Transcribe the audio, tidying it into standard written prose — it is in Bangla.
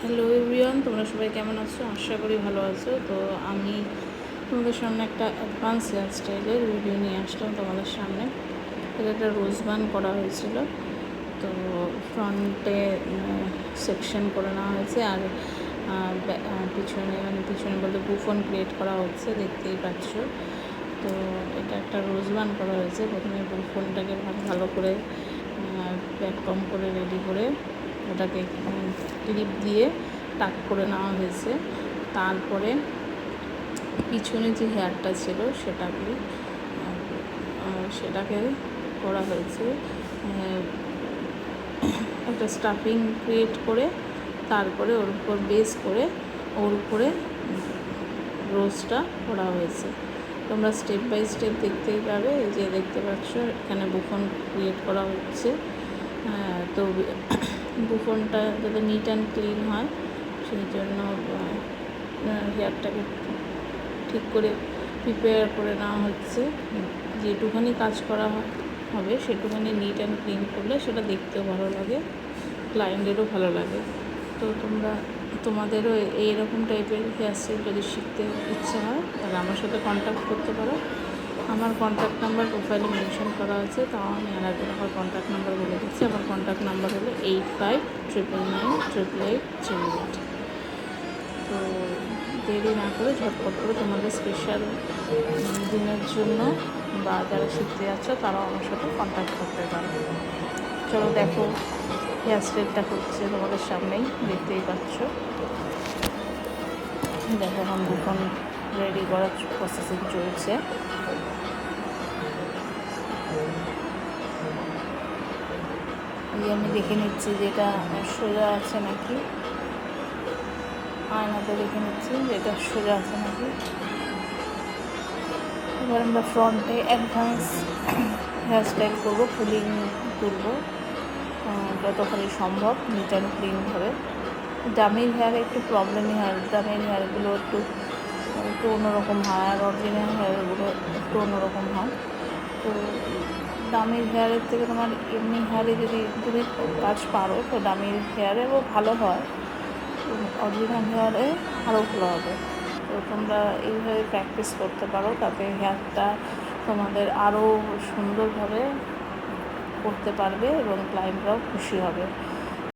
হ্যালো এভরিওয়ান, তোমরা সবাই কেমন আছো? আশা করি ভালো আছো। তো আমি তোমাদের সামনে একটা অ্যাডভান্স হেয়ার স্টাইলের ভিডিও নিয়ে আসলাম তোমাদের সামনে। এটা একটা রোজ বান করা হয়েছিল। তো ফ্রন্টে সেকশন করে নেওয়া হয়েছে, আর পিছনে বলতে বুফন ক্রিয়েট করা হচ্ছে, দেখতেই পাচ্ছ। তো এটা একটা রোজ বান করা হয়েছে। প্রথমে বুফনটাকে ভালো করে ব্যাককম করে রেডি করে ওটাকে ক্লিপ দিয়ে টাক করে নেওয়া হয়েছে। তারপরে পিছনে যে হেয়ারটা ছিল সেটাকে করা হয়েছে একটা স্টাফিং ক্রিয়েট করে, তারপরে ওর উপর বেস করে ওর উপরে রোজটা করা হয়েছে। তোমরা স্টেপ বাই স্টেপ দেখতেই পাবে। এই যে দেখতে পাচ্ছ, এখানে বুফন ক্রিয়েট করা হচ্ছে। তো বুফনটা যাতে নিট অ্যান্ড ক্লিন হয়, সেই জন্য হেয়ারটাকে ঠিক করে প্রিপেয়ার করে নেওয়া হচ্ছে। যেটুখানি কাজ করা হবে সেটুখানি নিট অ্যান্ড ক্লিন করলে সেটা দেখতেও ভালো লাগে, ক্লায়েন্টেরও ভালো লাগে। তো তোমাদেরও এইরকম টাইপের হেয়ার স্টাইল যদি শিখতে ইচ্ছে হয় তাহলে আমার সাথে কন্ট্যাক্ট করতে পারো। আমার কন্ট্যাক্ট নাম্বার প্রোফাইলে মেনশন করা আছে, তাও আমি আরেকবার আমার কন্ট্যাক্ট নাম্বার বলে দিচ্ছি। আমার কন্ট্যাক্ট নাম্বার হলো 8599988838। তো দেরি না করে ঝটপট করে তোমাদের স্পেশাল দিনের জন্য বা যারা শিখতে যাচ্ছ তারাও আমার সাথে কন্ট্যাক্ট করতে পারো। চলো দেখো, হেয়ার স্টাইলটা করছে তোমাদের সামনেই, দেখতেই পাচ্ছ। দেখো এখন বুফন রেডি করার প্রসেসিং চলছে। আমি দেখে নিচ্ছি যে এটা সোজা আছে নাকি, আয়নাতে দেখে নিচ্ছি যে এটা সোজা আছে নাকি। এবার আমরা ফ্রন্টে অ্যাডভান্স হেয়ার স্টাইল করবো, ফুলিং তুলবো যতখানি সম্ভব নিট অ্যান্ড ক্লিনভাবে। ডামির হেয়ারে একটু প্রবলেমই হয়, ডামির হেয়ারগুলো একটু অন্যরকম হয়, আর অরিজিনাল হেয়ারগুলো একটু অন্যরকম হয়। তো ডামির হেয়ারের থেকে তোমার এমনি হেয়ারে যদি তুমি কাজ পারো তো ডামির হেয়ারেও ভালো হয়, অরিজিনাল হেয়ারে আরও ভালো হবে। তো তোমরা এইভাবে প্র্যাকটিস করতে পারো, তাতে হেয়ারটা তোমাদের আরও সুন্দরভাবে করতে পারবে এবং ক্লায়েন্টরাও খুশি হবে।